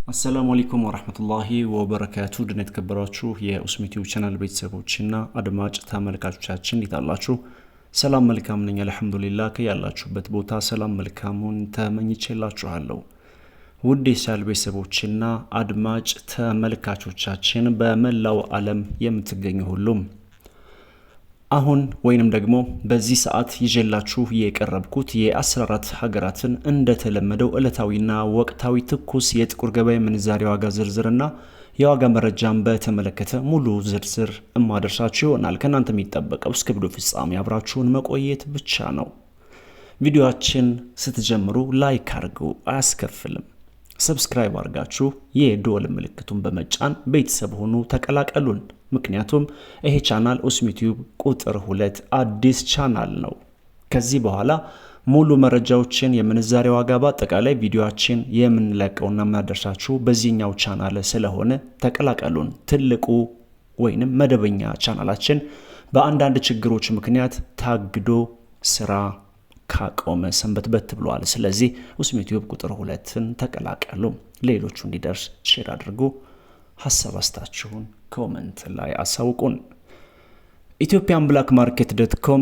አሰላሙ አለይኩም ወራህመቱላሂ ወበረካቱ ድና የተከበራችሁ የኡስሚ ቲዩብ ቻናል ቤተሰቦችና አድማጭ ተመልካቾቻችን እንዴት አላችሁ? ሰላም መልካም ነኝ አልሐምዱሊላህ። ከያላችሁበት ቦታ ሰላም መልካሙን ተመኝቼላችኋለሁ። ውድ የቻናል ቤተሰቦችና አድማጭ ተመልካቾቻችን በመላው ዓለም የምትገኙ ሁሉም አሁን ወይንም ደግሞ በዚህ ሰዓት ይዤላችሁ የቀረብኩት የ14 ሀገራትን እንደተለመደው ዕለታዊና ወቅታዊ ትኩስ የጥቁር ገበያ ምንዛሬ ዋጋ ዝርዝርና የዋጋ መረጃን በተመለከተ ሙሉ ዝርዝር እማደርሳችሁ ይሆናል። ከናንተ የሚጠበቀው እስከ ቪዲዮ ፍጻሜ አብራችሁን መቆየት ብቻ ነው። ቪዲዮአችን ስትጀምሩ ላይክ አድርጉ፣ አያስከፍልም። ሰብስክራይብ አድርጋችሁ የደወል ምልክቱን በመጫን ቤተሰብ ሆኑ ተቀላቀሉን። ምክንያቱም ይሄ ቻናል ኡስሚ ቲዩብ ቁጥር 2 አዲስ ቻናል ነው። ከዚህ በኋላ ሙሉ መረጃዎችን የምንዛሬ ዋጋ በአጠቃላይ ቪዲዮአችን የምንለቀውና የምናደርሳችሁ በዚህኛው ቻናል ስለሆነ ተቀላቀሉን። ትልቁ ወይንም መደበኛ ቻናላችን በአንዳንድ ችግሮች ምክንያት ታግዶ ስራ ካቆመ ሰንበትበት ብሏል። ስለዚህ ኡስሚ ቲዩብ ቁጥር 2ን ተቀላቀሉ። ሌሎቹ እንዲደርስ ሼር አድርጉ። ሐሳብ አስተያየታችሁን ኮሜንት ላይ አሳውቁን። ethiopianblackmarket.com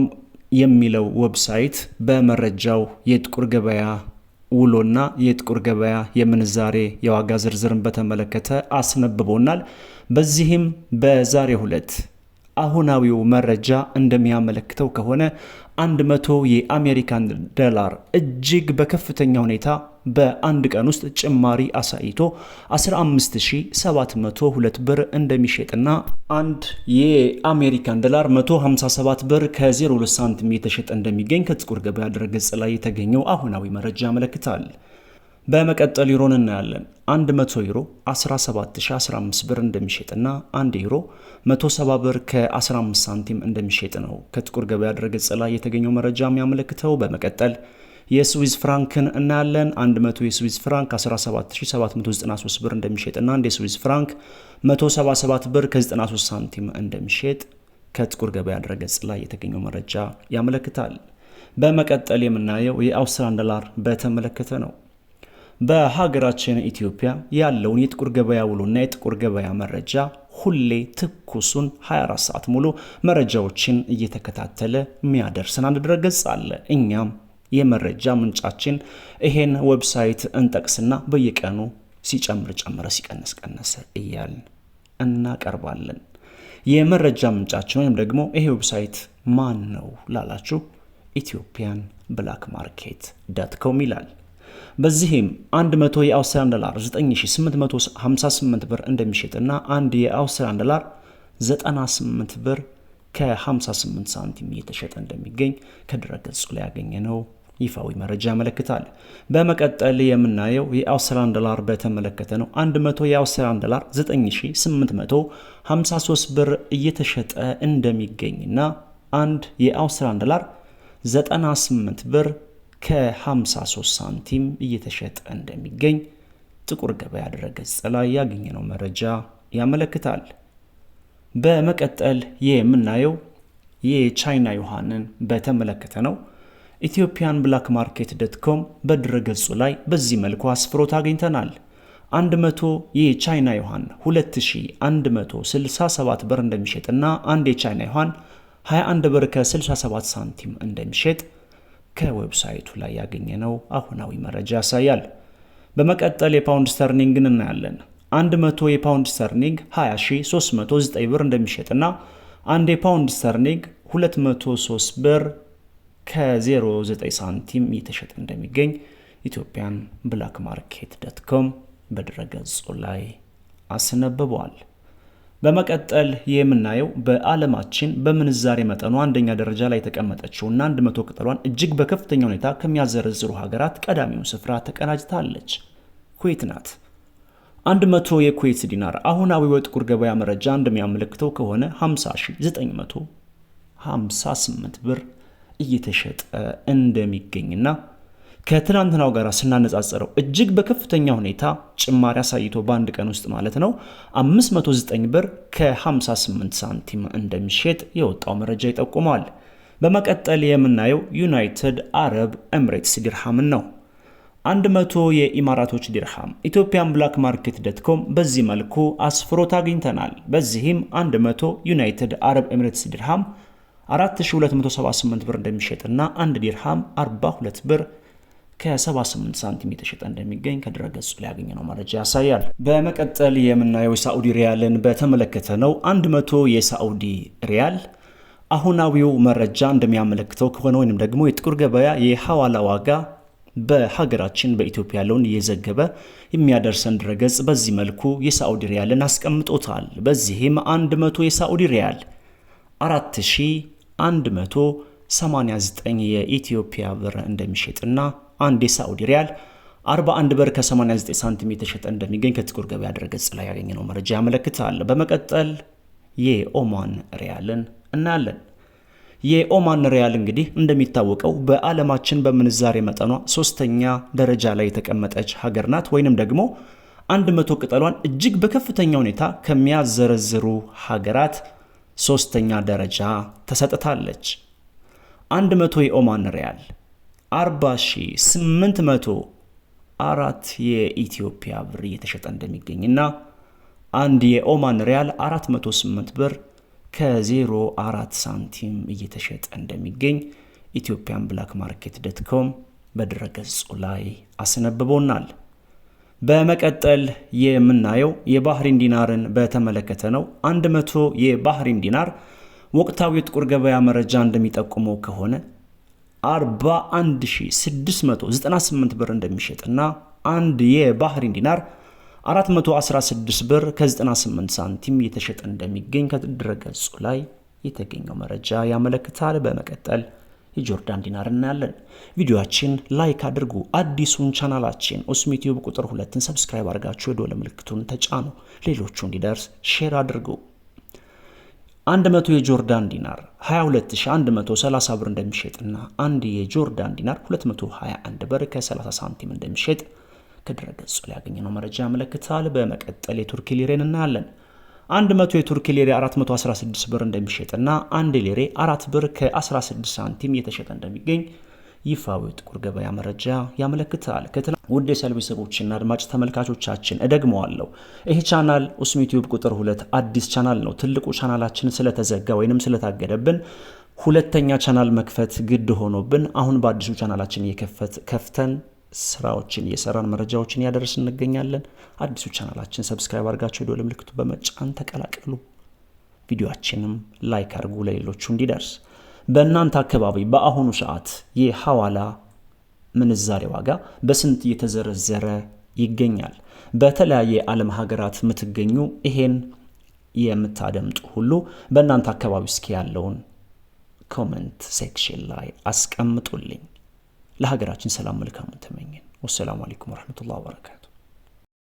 የሚለው ዌብሳይት በመረጃው የጥቁር ገበያ ውሎና የጥቁር ገበያ የምንዛሬ የዋጋ ዝርዝርን በተመለከተ አስነብቦናል። በዚህም በዛሬው ዕለት አሁናዊው መረጃ እንደሚያመለክተው ከሆነ 100 የአሜሪካን ዶላር እጅግ በከፍተኛ ሁኔታ በአንድ ቀን ውስጥ ጭማሪ አሳይቶ 15702 ብር እንደሚሸጥና አንድ የአሜሪካን ዶላር 157 ብር ከ02 ሳንቲም የተሸጠ እንደሚገኝ ከጥቁር ገበያ ድረገጽ ላይ የተገኘው አሁናዊ መረጃ ያመለክታል። በመቀጠል ዩሮን እናያለን። 100 ዩሮ 17015 ብር እንደሚሸጥና 1 ዩሮ 170 ብር ከ15 ሳንቲም እንደሚሸጥ ነው ከጥቁር ገበያ ድረገጽ ላይ የተገኘው መረጃ የሚያመለክተው። በመቀጠል የስዊዝ ፍራንክን እናያለን። 100 የስዊዝ ፍራንክ 17793 ብር እንደሚሸጥና አንድ የስዊዝ ፍራንክ 177 ብር ከ93 ሳንቲም እንደሚሸጥ ከጥቁር ገበያ ድረገጽ ላይ የተገኘው መረጃ ያመለክታል። በመቀጠል የምናየው የአውስትራሊያን ዶላር በተመለከተ ነው። በሀገራችን ኢትዮጵያ ያለውን የጥቁር ገበያ ውሎና የጥቁር ገበያ መረጃ ሁሌ ትኩሱን 24 ሰዓት ሙሉ መረጃዎችን እየተከታተለ የሚያደርሰን አንድ ድረገጽ አለ። እኛም የመረጃ ምንጫችን ይሄን ዌብሳይት እንጠቅስና በየቀኑ ሲጨምር ጨመረ ሲቀንስ ቀነሰ እያልን እናቀርባለን። የመረጃ ምንጫችን ወይም ደግሞ ይሄ ዌብሳይት ማን ነው ላላችሁ ethiopianblackmarket.com ይላል። በዚህም 100 የአውስትራሊያን ዶላር 9858 ብር እንደሚሸጥና አንድ የአውስትራሊያን ዶላር 98 ብር ከ58 ሳንቲም እየተሸጠ እንደሚገኝ ከድረገጹ ላይ ያገኘነው ይፋዊ መረጃ ያመለክታል። በመቀጠል የምናየው የአውስትራሊያን ዶላር በተመለከተ ነው። 100 የአውስትራሊያን ዶላር 9853 ብር እየተሸጠ እንደሚገኝና አንድ የአውስትራሊያን ዶላር 98 ብር ከ53 ሳንቲም እየተሸጠ እንደሚገኝ ጥቁር ገበያ ድረገጽ ላይ ያገኘነው መረጃ ያመለክታል። በመቀጠል የምናየው የቻይና ዩዋንን በተመለከተ ነው። ethiopianblackmarket.com በድረገጹ ላይ በዚህ መልኩ አስፍሮት አግኝተናል። 100 የቻይና ዩዋን 2167 ብር እንደሚሸጥና አንድ የቻይና ዩዋን 21 ብር ከ67 ሳንቲም እንደሚሸጥ ከዌብሳይቱ ላይ ያገኘነው አሁናዊ መረጃ ያሳያል። በመቀጠል የፓውንድ ስተርሊንግን እናያለን። 100 የፓውንድ ስተርሊንግ 20309 ብር እንደሚሸጥና አንድ የፓውንድ ስተርሊንግ 203 ብር ከ09 ሳንቲም እየተሸጠ እንደሚገኝ ethiopianblackmarket.com በድረገጹ ላይ አስነብቧል። በመቀጠል የምናየው በዓለማችን በምንዛሬ መጠኑ አንደኛ ደረጃ ላይ የተቀመጠችውና 100 ቅጠሏን እጅግ በከፍተኛ ሁኔታ ከሚያዘረዝሩ ሀገራት ቀዳሚውን ስፍራ ተቀናጅታለች። ኩዌት ናት። 100 የኩዌት ዲናር አሁናዊ የጥቁር ገበያ መረጃ እንደሚያመለክተው ከሆነ 50958 ብር እየተሸጠ እንደሚገኝና ከትናንትናው ጋር ስናነጻጸረው እጅግ በከፍተኛ ሁኔታ ጭማሪ አሳይቶ በአንድ ቀን ውስጥ ማለት ነው 509 ብር ከ58 ሳንቲም እንደሚሸጥ የወጣው መረጃ ይጠቁማል። በመቀጠል የምናየው ዩናይትድ አረብ ኤምሬትስ ዲርሃምን ነው። 100 የኢማራቶች ዲርሃም ethiopianblackmarket.com በዚህ መልኩ አስፍሮት አግኝተናል። በዚህም 100 ዩናይትድ አረብ ኤሚሬትስ ዲርሃም 4278 ብር እንደሚሸጥና 1 ዲርሃም 42 ብር ከ78 ሳንቲም የተሸጠ እንደሚገኝ ከድረገጹ ላይ ያገኘነው መረጃ ያሳያል። በመቀጠል የምናየው ሳዑዲ ሪያልን በተመለከተ ነው። 100 የሳዑዲ ሪያል አሁናዊው መረጃ እንደሚያመለክተው ከሆነ ወይንም ደግሞ የጥቁር ገበያ የሐዋላ ዋጋ በሀገራችን በኢትዮጵያ ያለውን እየዘገበ የሚያደርሰን ድረገጽ በዚህ መልኩ የሳዑዲ ሪያልን አስቀምጦታል። በዚህም 100 የሳዑዲ ሪያል 4189 የኢትዮጵያ ብር እንደሚሸጥና አንድ የሳዑዲ ሪያል 41 ብር ከ89 ሳንቲም የተሸጠ እንደሚገኝ ከጥቁር ገበያ ድረገጽ ላይ ያገኘነው መረጃ ያመለክታል። በመቀጠል የኦማን ሪያልን እናያለን። የኦማን ሪያል እንግዲህ እንደሚታወቀው በዓለማችን በምንዛሬ መጠኗ 3ኛ ደረጃ ላይ የተቀመጠች ሀገር ናት። ወይንም ደግሞ 100 ቅጠሏን እጅግ በከፍተኛ ሁኔታ ከሚያዘረዝሩ ሀገራት 3ኛ ደረጃ ተሰጥታለች። 100 የኦማን ሪያል 40804 የኢትዮጵያ ብር እየተሸጠ እንደሚገኝና አንድ የኦማን ሪያል 408 ብር ከ04 ሳንቲም እየተሸጠ እንደሚገኝ ethiopianblackmarket.com በድረገጹ ላይ አስነብቦናል። በመቀጠል የምናየው የባህሪን ዲናርን በተመለከተ ነው። 100 የባህሪን ዲናር ወቅታዊ የጥቁር ገበያ መረጃ እንደሚጠቁመው ከሆነ 41698 ብር እንደሚሸጥና አንድ የባህሪን ዲናር 416 ብር ከ98 ሳንቲም የተሸጠ እንደሚገኝ ከድረገጹ ላይ የተገኘው መረጃ ያመለክታል። በመቀጠል የጆርዳን ዲናር እናያለን። ቪዲዮአችን ላይክ አድርጉ። አዲሱን ቻናላችን ኡስሚ ቲዩብ ቁጥር 2ን ሰብስክራይብ አድርጋችሁ የደወል ምልክቱን ተጫኑ። ሌሎቹ እንዲደርስ ሼር አድርጉ። 100 የጆርዳን ዲናር 22130 ብር እንደሚሸጥና አንድ የጆርዳን ዲናር 221 ብር ከ30 ሳንቲም እንደሚሸጥ ከድረገጹ ላይ ያገኘነው መረጃ ያመለክታል። በመቀጠል የቱርክ ሊሬን እናያለን። 100 የቱርክ ሊሬ 416 ብር እንደሚሸጥና አንድ ሊሬ 4 ብር ከ16 ሳንቲም የተሸጠ እንደሚገኝ ይፋዊ ጥቁር ገበያ መረጃ ያመለክታል። ውድ የሰልቢ ሰቦችና አድማጭ ተመልካቾቻችን እደግመዋለሁ። ይህ ቻናል ኡስሚ ቲዩብ ቁጥር 2 አዲስ ቻናል ነው። ትልቁ ቻናላችን ስለተዘጋ ወይንም ስለታገደብን ሁለተኛ ቻናል መክፈት ግድ ሆኖብን አሁን በአዲሱ ቻናላችን ከፍተን ስራዎችን እየሰራን መረጃዎችን ያደረስን እንገኛለን። አዲሱ ቻናላችን ሰብስክራይብ አድርጋችሁ ደወል ምልክቱ በመጫን ተቀላቀሉ። ቪዲዮአችንም ላይክ አድርጉ ለሌሎቹ እንዲደርስ። በእናንተ አካባቢ በአሁኑ ሰዓት የሐዋላ ምንዛሬ ዋጋ በስንት እየተዘረዘረ ይገኛል? በተለያየ ዓለም ሀገራት የምትገኙ ይሄን የምታደምጡ ሁሉ በእናንተ አካባቢ እስኪ ያለውን ኮሜንት ሴክሽን ላይ አስቀምጡልኝ። ለሀገራችን ሰላም መልካም ተመኘን። ወሰላሙ አለይኩም ወራህመቱላሂ ወበረካቱ።